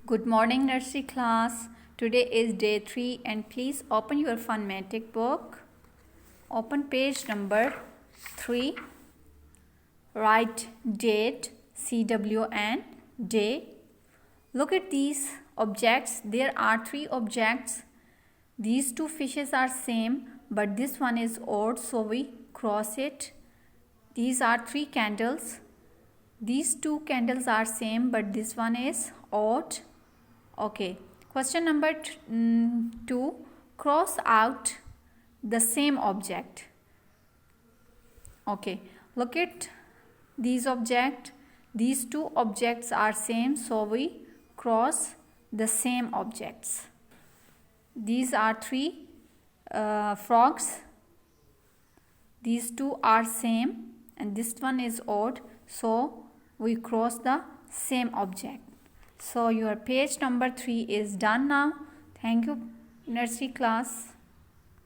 Good morning, nursery class. Today is day 3 and please open your funmatic book. Open page number 3. Write date, CWN, day. Look at these objects. There are 3 objects. These 2 fishes are same, but this one is odd, so we cross it. These are 3 candles. These 2 candles are same, but this one is odd. Okay, question number 2. Cross out the same object. Okay, look at these objects. These 2 objects are same, so we cross the same objects. These are 3 frogs. These 2 are same and this one is odd, so we cross the same object. So your page number 3 is done now. Thank you, nursery class.